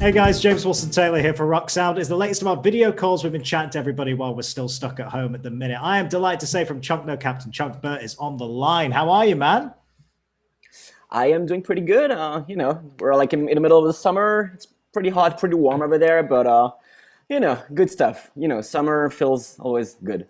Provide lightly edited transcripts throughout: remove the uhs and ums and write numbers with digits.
Hey guys, James Wilson Taylor here for Rock Sound. Is the latest of our video calls. We've been chatting to everybody while we're still stuck at home at the minute. I am delighted to say from Chunk No Captain Chunk, Bert is on the line. How are you, man? I am doing pretty good. We're like in the middle of the summer. It's pretty hot, pretty warm over there, but good stuff. Summer feels always good.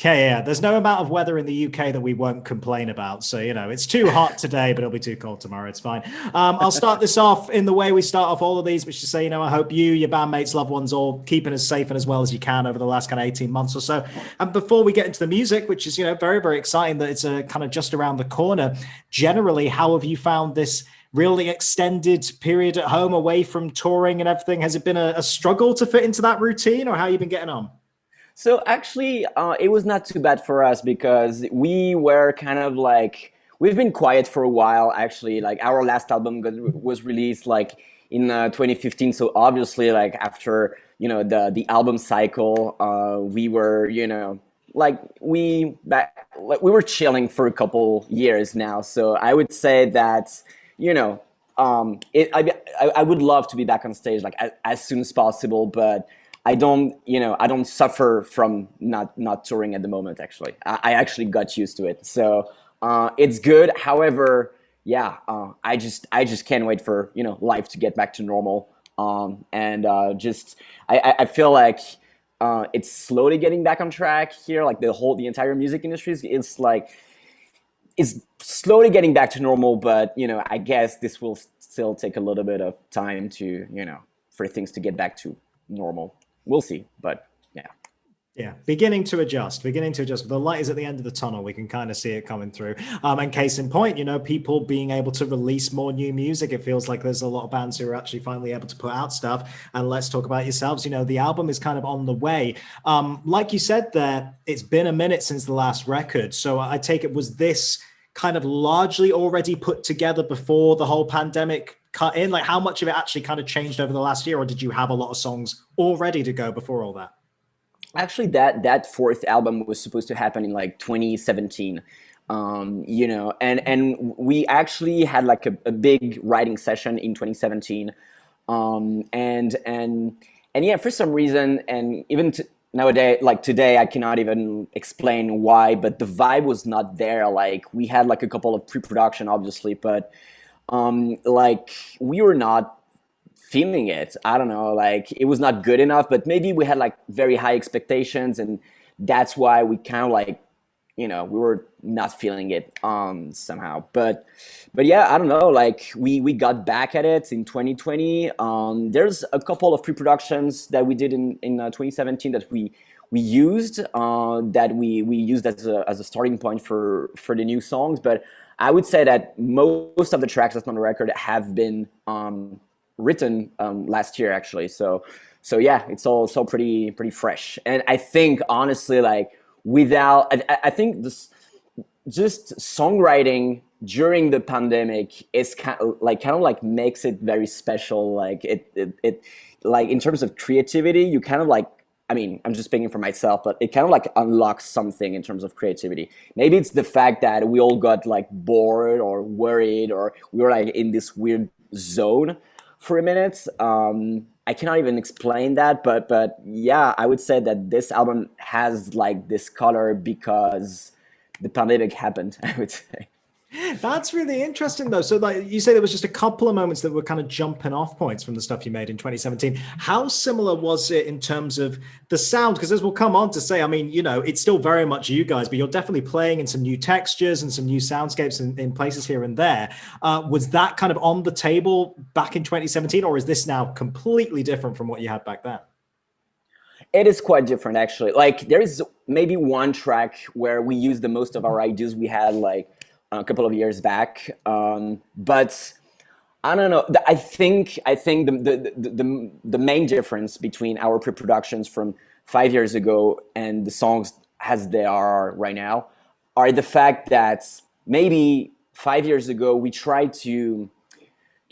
Yeah. There's no amount of weather in the UK that we won't complain about. So, it's too hot today, but it'll be too cold tomorrow. It's fine. I'll start this off in the way we start off all of these, which is to say, I hope you, your bandmates, loved ones, all keeping as safe and as well as you can over the last kind of 18 months or so. And before we get into the music, which is, very, very exciting that it's kind of just around the corner, generally, how have you found this really extended period at home away from touring and everything? Has it been a struggle to fit into that routine, or how have you been getting on? So actually, it was not too bad for us because we were kind of like, we've been quiet for a while, actually. Like our last album was released like in 2015. So obviously like after, the album cycle, we were, we were chilling for a couple years now. So I would say that, I would love to be back on stage like as soon as possible, but I don't suffer from not touring at the moment. Actually, I actually got used to it, so it's good. However, yeah, I just can't wait for life to get back to normal. I feel like it's slowly getting back on track here. Like the entire music industry is slowly getting back to normal. But I guess this will still take a little bit of time to for things to get back to normal. We'll see, but yeah. Yeah, beginning to adjust. The light is at the end of the tunnel. We can kind of see it coming through. And case in point, people being able to release more new music. It feels like there's a lot of bands who are actually finally able to put out stuff. And let's talk about yourselves. The album is kind of on the way. Like you said there, it's been a minute since the last record. So I take it, was this kind of largely already put together before the whole pandemic cut in? Like how much of it actually kind of changed over the last year, or did you have a lot of songs all ready to go before all that? Actually, that fourth album was supposed to happen in like 2017. And we actually had like a big writing session in 2017. And yeah, for some reason, and even nowadays, like today, I cannot even explain why, but the vibe was not there. Like we had like a couple of pre-production, obviously, but like we were not feeling it. I don't know, like it was not good enough, but maybe we had like very high expectations, and that's why we kind of like, we were not feeling it somehow. But yeah, I don't know, like we got back at it in 2020. There's a couple of pre-productions that we did in 2017 that we used that we used as a starting point for the new songs. But I would say that most of the tracks that's on the record have been written last year, actually. So yeah, it's all pretty fresh. And I think honestly, like I think this just songwriting during the pandemic is kind of like makes it very special. Like it like in terms of creativity, you kind of like. I mean, I'm just speaking for myself, but it kind of like unlocks something in terms of creativity. Maybe it's the fact that we all got like bored or worried, or we were like in this weird zone for a minute. I cannot even explain that, but yeah, I would say that this album has like this color because the pandemic happened, I would say. That's really interesting, though. So, like you say, there was just a couple of moments that were kind of jumping off points from the stuff you made in 2017. How similar was it in terms of the sound? Because as we'll come on to say, I mean, it's still very much you guys, but you're definitely playing in some new textures and some new soundscapes in places here and there. Was that kind of on the table back in 2017, or is this now completely different from what you had back then? It is quite different, actually. Like there is maybe one track where we use the most of our ideas we had like a couple of years back, but I don't know. I think the main difference between our pre-productions from 5 years ago and the songs as they are right now are the fact that maybe 5 years ago we tried to,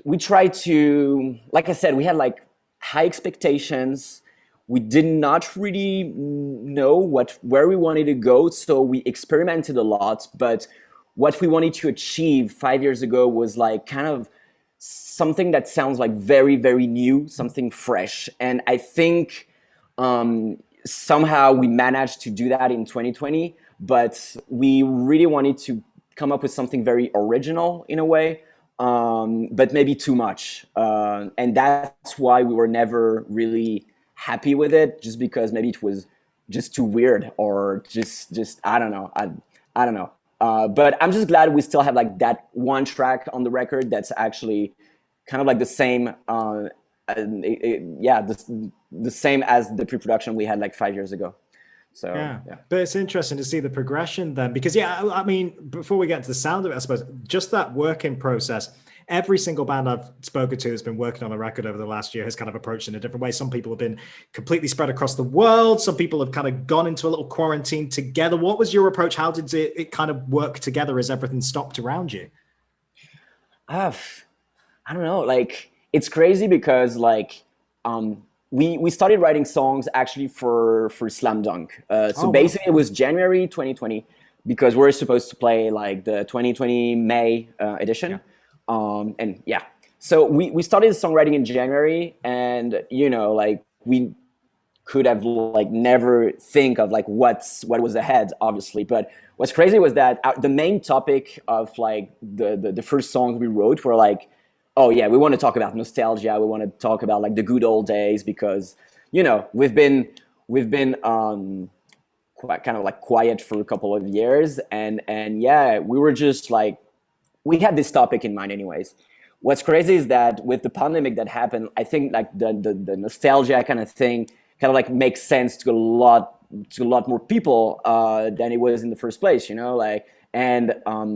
like I said, we had like high expectations. We did not really know where we wanted to go, so we experimented a lot, but what we wanted to achieve 5 years ago was like kind of something that sounds like very, very new, something fresh. And I think somehow we managed to do that in 2020, but we really wanted to come up with something very original in a way, but maybe too much. And that's why we were never really happy with it, just because maybe it was just too weird, or just I don't know. I don't know. But I'm just glad we still have like that one track on the record that's actually kind of like the same. Yeah, the same as the pre-production we had like 5 years ago. So Yeah, but it's interesting to see the progression then, because yeah, I mean, before we get to the sound of it, I suppose just that working process. Every single band I've spoken to that's been working on a record over the last year has kind of approached it in a different way. Some people have been completely spread across the world. Some people have kind of gone into a little quarantine together. What was your approach? How did it kind of work together as everything stopped around you? I don't know. Like it's crazy because like we started writing songs actually for Slam Dunk. So Oh, wow. basically, it was January 2020 because we're supposed to play like the 2020 May edition. Yeah. And yeah, so we started songwriting in January, and like we could have like never think of like what was ahead, obviously. But what's crazy was that the main topic of like the first songs we wrote were like, oh yeah, we want to talk about nostalgia, we want to talk about like the good old days, because we've been quite kind of like quiet for a couple of years, and yeah, we were just like, we had this topic in mind anyways. What's crazy is that with the pandemic that happened, I think like the nostalgia kind of thing kind of like makes sense to a lot more people than it was in the first place, like. And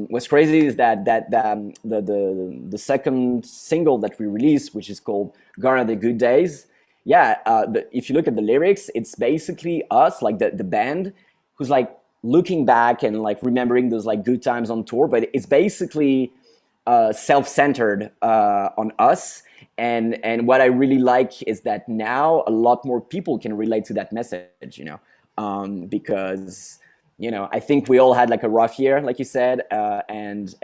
what's crazy is that the second single that we released, which is called "Gone Are the Good Days," yeah, if you look at the lyrics, it's basically us, like the band, who's like looking back and like remembering those like good times on tour, but it's basically self-centered on us. And what I really like is that now a lot more people can relate to that message, because I think we all had like a rough year, like you said, and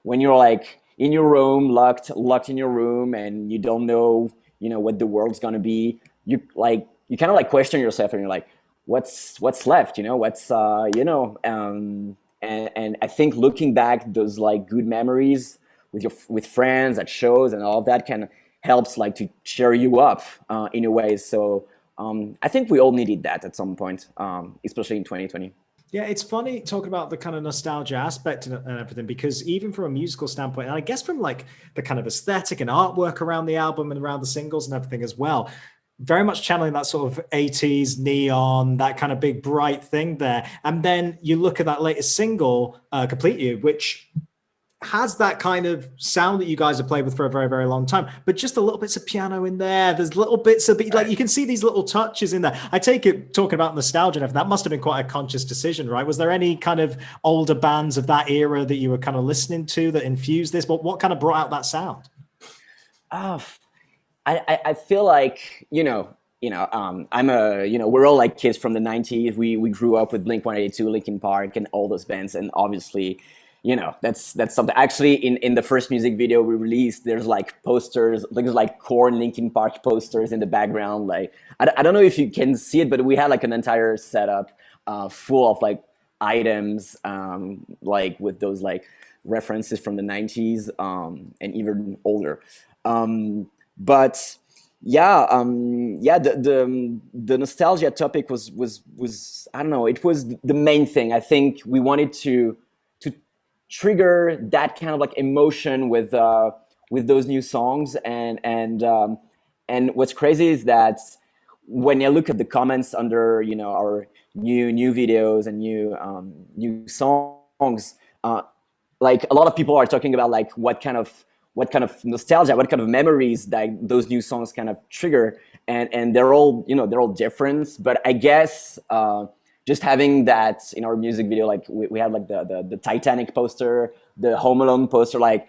when you're like in your room, locked in your room, and you don't know, what the world's gonna be, you kind of like question yourself, and you're like, what's left, and I think looking back, those like good memories with friends at shows and all of that kind of helps like to cheer you up in a way. So I think we all needed that at some point, especially in 2020. Yeah, it's funny talking about the kind of nostalgia aspect and everything, because even from a musical standpoint, and I guess from like the kind of aesthetic and artwork around the album and around the singles and everything as well, very much channeling that sort of 80s neon, that kind of big bright thing there. And then you look at that latest single, Complete You, which has that kind of sound that you guys have played with for a very, very long time, but just a little bits of piano in there. There's little bits of like, you can see these little touches in there. I take it, talking about nostalgia and everything, that must have been quite a conscious decision, right? Was there any kind of older bands of that era that you were kind of listening to that infused this? But what kind of brought out that sound? I feel like, I'm we're all like kids from the 90s. We grew up with Blink-182, Linkin Park, and all those bands. And obviously, that's something. Actually, in the first music video we released, there's like posters, there's like Korn, Linkin Park posters in the background. Like, I don't know if you can see it, but we had like an entire setup full of like items, like with those like references from the 90s, and even older. But yeah, the nostalgia topic was I don't know, it was the main thing. I think we wanted to trigger that kind of like emotion with those new songs, and what's crazy is that when you look at the comments under our new videos and new songs, like a lot of people are talking about like what kind of nostalgia, what kind of memories that those new songs kind of trigger, and they're all they're all different. But I guess just having that in our music video, like we had like the Titanic poster, the Home Alone poster, like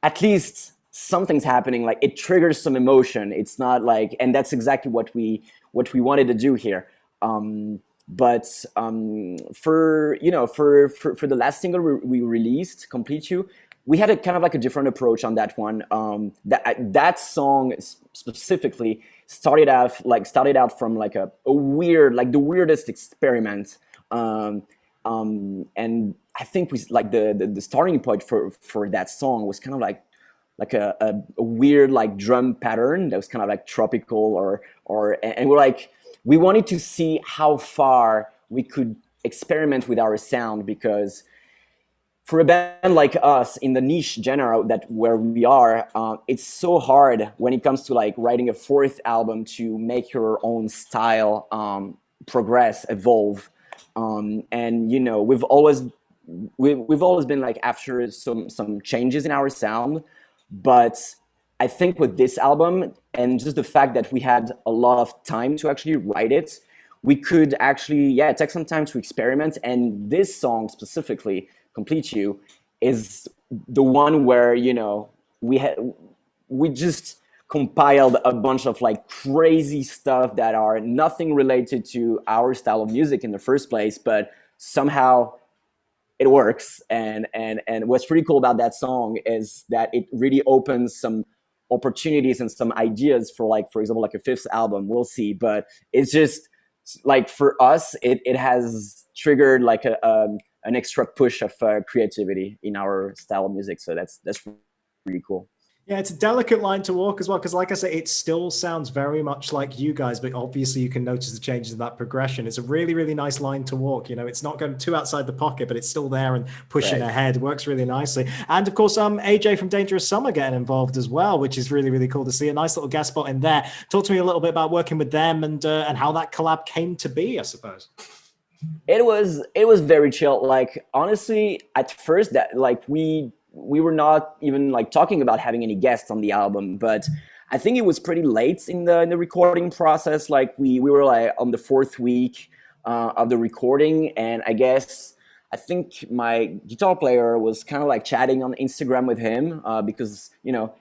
at least something's happening, like it triggers some emotion. It's not like, and that's exactly what we wanted to do here. But for the last single we released, Complete You, we had a kind of like a different approach on that one. That song specifically started out from like a weird, like the weirdest experiment. And I think we like the starting point for that song was kind of like a weird like drum pattern that was kind of like tropical or and we're like, we wanted to see how far we could experiment with our sound, because for a band like us in the niche genre that where we are, it's so hard when it comes to like writing a fourth album to make your own style progress, evolve. And you know, we've always been like after some changes in our sound, but I think with this album and just the fact that we had a lot of time to actually write it, we could actually, yeah, take some time to experiment. And this song specifically, Complete You, is the one where, you know, we just compiled a bunch of like crazy stuff that are nothing related to our style of music in the first place, but somehow it works. And what's pretty cool about that song is that it really opens some opportunities and some ideas for, like, for example, like a fifth album. We'll see, but it's just like for us, it has triggered like an extra push of creativity in our style of music. So that's really cool. Yeah, it's a delicate line to walk as well, because like I say, it still sounds very much like you guys, but obviously you can notice the changes in that progression. It's a really, really nice line to walk. You know, it's not going too outside the pocket, but it's still there and pushing Right. ahead. Works really nicely. And of course, AJ from Dangerous Summer getting involved as well, which is really, really cool to see. A nice little guest spot in there. Talk to me a little bit about working with them and how that collab came to be, I suppose. It was very chill. Like honestly, at first that like we were not even like talking about having any guests on the album, but I think it was pretty late in the recording process. Like we were like on the fourth week of the recording, and I think my guitar player was kind of like chatting on Instagram with him because you know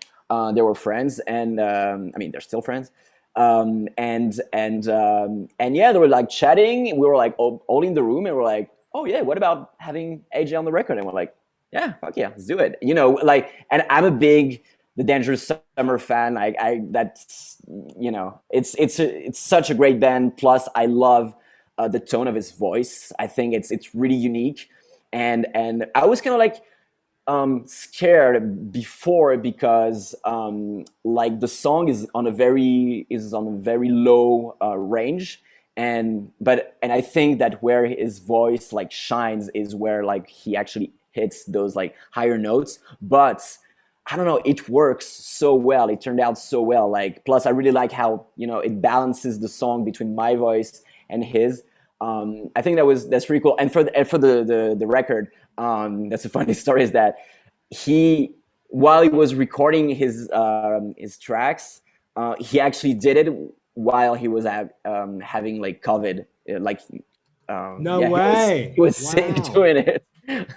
they were friends, and I mean they're still friends. And yeah, they were like chatting. We were like all in the room, and we're like, oh yeah, what about having AJ on the record? And we're like, yeah, fuck yeah, let's do it. You know, like, and I'm a big The Dangerous Summer fan. That's, you know, it's such a great band. Plus, I love the tone of his voice. I think it's really unique, and I was kind of like scared before because like the song is on a very low range, and I think that where his voice like shines is where like he actually hits those like higher notes. But I don't know, it works so well. It turned out so well. Like, plus I really like how, you know, it balances the song between my voice and his. I think that's pretty cool. And for the record, that's a funny story, is that he, while he was recording his tracks, he actually did it while he was having like COVID. Like, No yeah, way. he was sick Wow. doing it,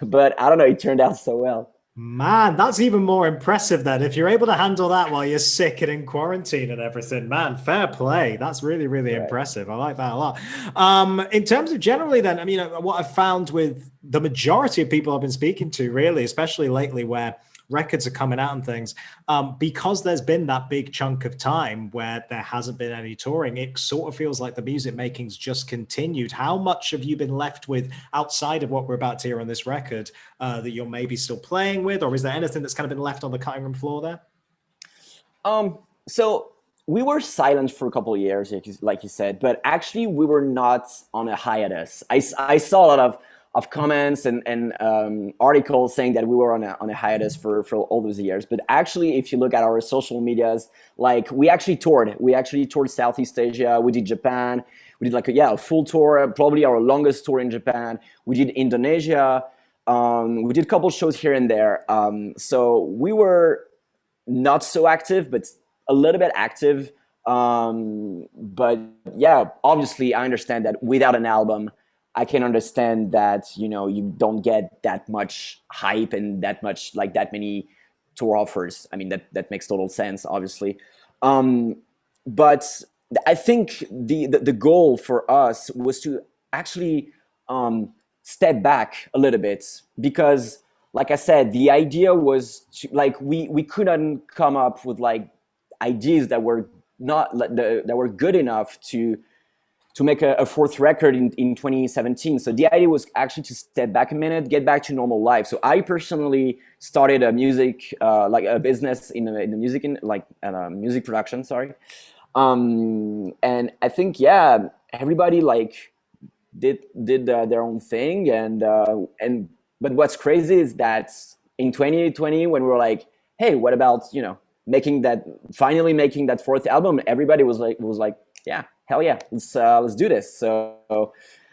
but I don't know. It turned out so well. Man, that's even more impressive then. If you're able to handle that while you're sick and in quarantine and everything, man, fair play. That's really, really Right. impressive. I like that a lot. In terms of generally, then, I mean, what I've found with the majority of people I've been speaking to, really, especially lately, where records are coming out and things, because there's been that big chunk of time where there hasn't been any touring, it sort of feels like the music making's just continued. How much have you been left with outside of what we're about to hear on this record that you're maybe still playing with, or is there anything that's kind of been left on the cutting room floor there? So we were silent for a couple of years, like you said, but actually we were not on a hiatus. I saw a lot of comments and articles saying that we were on a hiatus for all those years. But actually, if you look at our social medias, like we actually toured. We actually toured Southeast Asia. We did Japan. We did like a full tour, probably our longest tour in Japan. We did Indonesia. We did a couple shows here and there. So we were not so active, but a little bit active. But yeah, obviously, I understand that without an album, I can understand that, you know, you don't get that much hype and that many tour offers. I mean, that makes total sense, obviously. But I think the goal for us was to actually step back a little bit, because like I said, the idea was to, like, we couldn't come up with like ideas that were not that were good enough to make a fourth record in 2017. So the idea was actually to step back a minute, get back to normal life. So I personally started a music, like a business in the music, music production, sorry. And I think, yeah, everybody like did their own thing. But what's crazy is that in 2020, when we were like, hey, what about, finally making that fourth album, everybody was like, yeah, hell yeah, let's do this. So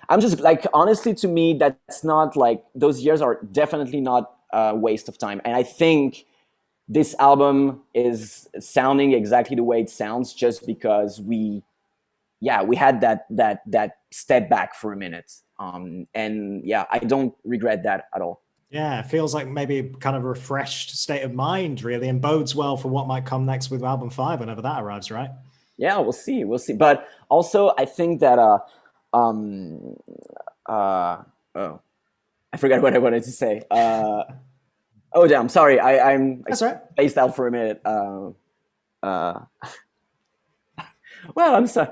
I'm just like, honestly, to me, that's not like, those years are definitely not a waste of time. And I think this album is sounding exactly the way it sounds just because we had that step back for a minute. And yeah, I don't regret that at all. Yeah, it feels like maybe kind of a refreshed state of mind, really, and bodes well for what might come next with album 5 whenever that arrives, right? Yeah, we'll see. But also, I think that oh, I forgot what I wanted to say. Oh damn, sorry, I'm That's right. spaced out for a minute. Well, I'm sorry.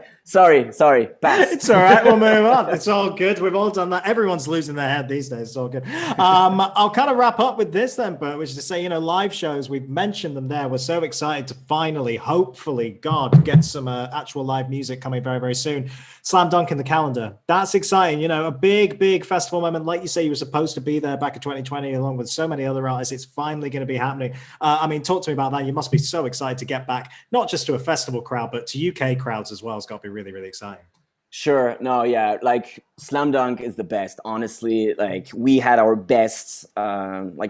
Pass. It's all right. We'll move on. It's all good. We've all done that. Everyone's losing their head these days. It's all good. I'll kind of wrap up with this then, Bert, which is to say, live shows, we've mentioned them there. We're so excited to finally, hopefully, God, get some actual live music coming very, very soon. Slam dunk in the calendar. That's exciting. A big, big festival moment. Like you say, you were supposed to be there back in 2020, along with so many other artists. It's finally going to be happening. Talk to me about that. You must be so excited to get back, not just to a festival crowd, but to UK crowds as well. It's got to be really, really exciting. Sure. No, yeah. Like Slam Dunk is the best. Honestly, like we had our best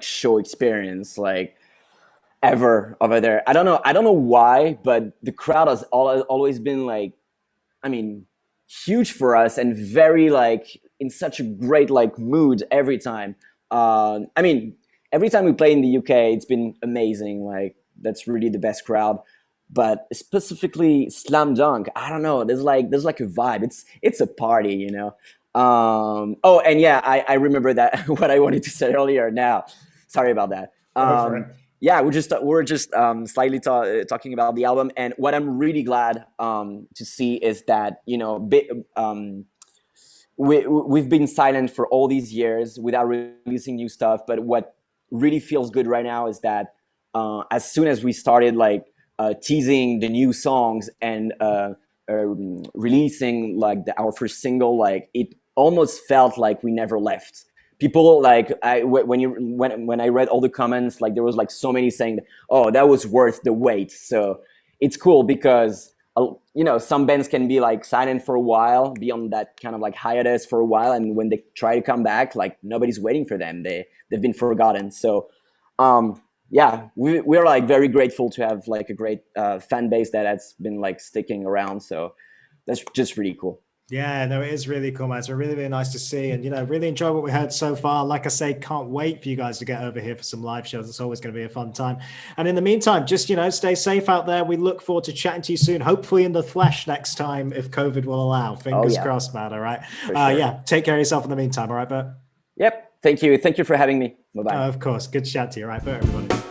show experience like ever over there. I don't know why, but the crowd has always been like, huge for us and very like in such a great like mood every time. Every time we play in the UK, it's been amazing. Like that's really the best crowd. But specifically Slam Dunk, I don't know. There's like a vibe. It's a party, Oh, and yeah, I remember that what I wanted to say earlier. Now, sorry about that. Yeah, we're just slightly talking about the album, and what I'm really glad to see is that we've been silent for all these years without releasing new stuff. But what really feels good right now is that as soon as we started like teasing the new songs and releasing like our first single, like it almost felt like we never left. People like when I read all the comments, like there was like so many saying, "Oh, that was worth the wait." So it's cool because some bands can be like silent for a while, be on that kind of like hiatus for a while, and when they try to come back, like nobody's waiting for them. They've been forgotten. So yeah, we're like very grateful to have like a great fan base that has been like sticking around. So that's just really cool. Yeah, no, it is really cool, man. It's really, really nice to see. And, really enjoy what we heard so far. Like I say, can't wait for you guys to get over here for some live shows. It's always going to be a fun time. And in the meantime, just, stay safe out there. We look forward to chatting to you soon, hopefully in the flesh next time, if COVID will allow. Fingers crossed, man. All right. Sure. Yeah, take care of yourself in the meantime. All right, Bert? Yep. Thank you. Thank you for having me. Bye-bye. Of course. Good chat to you. All right, Bert, everybody.